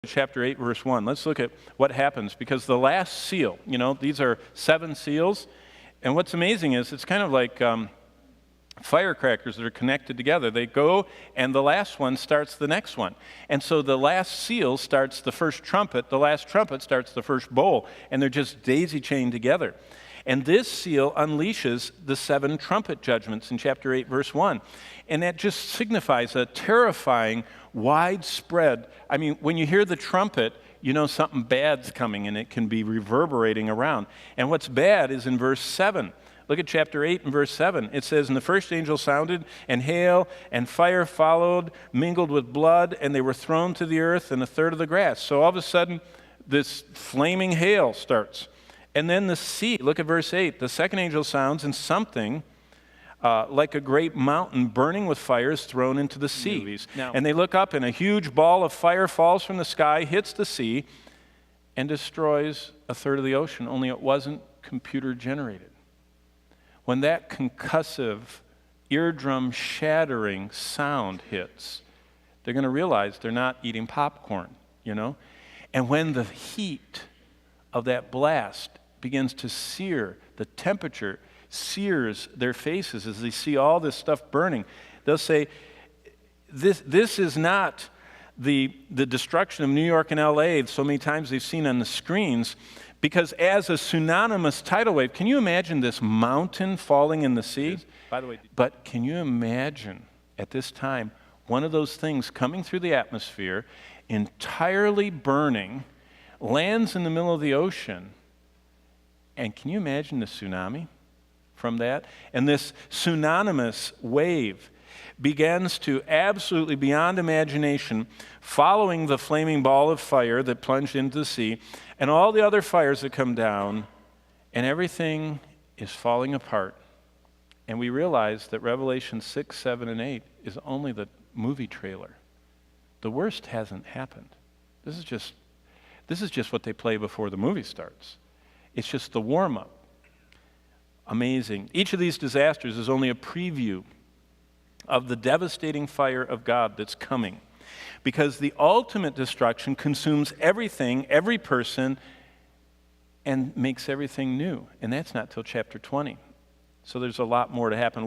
Chapter 8, verse 1. Let's look at what happens, because the last seal, these are 7 seals, and what's amazing is it's kind of like firecrackers that are connected together. They go, and the last one starts the next one. And so the last seal starts the first trumpet, the last trumpet starts the first bowl, and they're just daisy-chained together. And this seal unleashes the 7 trumpet judgments in chapter 8, verse 1. And that just signifies a terrifying, widespread, when you hear the trumpet, you know something bad's coming, and it can be reverberating around. And what's bad is in verse 7. Look at chapter 8 and verse 7. It says, "And the first angel sounded, and hail and fire followed, mingled with blood, and they were thrown to the earth, and a third of the grass." So all of a sudden, this flaming hail starts. And then the sea, look at verse 8. "The second angel sounds, and something like a great mountain burning with fire is thrown into the sea. And they look up, and a huge ball of fire falls from the sky, hits the sea, and destroys a third of the ocean, only it wasn't computer generated." When that concussive, eardrum-shattering sound hits, they're going to realize they're not eating popcorn, And when the heat of that blast begins to sear, the temperature sears their faces as they see all this stuff burning, they'll say, this is not the destruction of New York and LA so many times they've seen on the screens, because as a synonymous tidal wave, can you imagine this mountain falling in the sea? By the way, but can you imagine at this time one of those things coming through the atmosphere, entirely burning, lands in the middle of the ocean, and can you imagine the tsunami from that? And this synonymous wave begins to absolutely beyond imagination, following the flaming ball of fire that plunged into the sea, and all the other fires that come down, and everything is falling apart. And we realize that Revelation 6, 7, and 8 is only the movie trailer. The worst hasn't happened. This is just what they play before the movie starts. It's just the warm-up. Amazing. Each of these disasters is only a preview of the devastating fire of God that's coming, because the ultimate destruction consumes everything, every person, and makes everything new. And that's not till chapter 20. So there's a lot more to happen.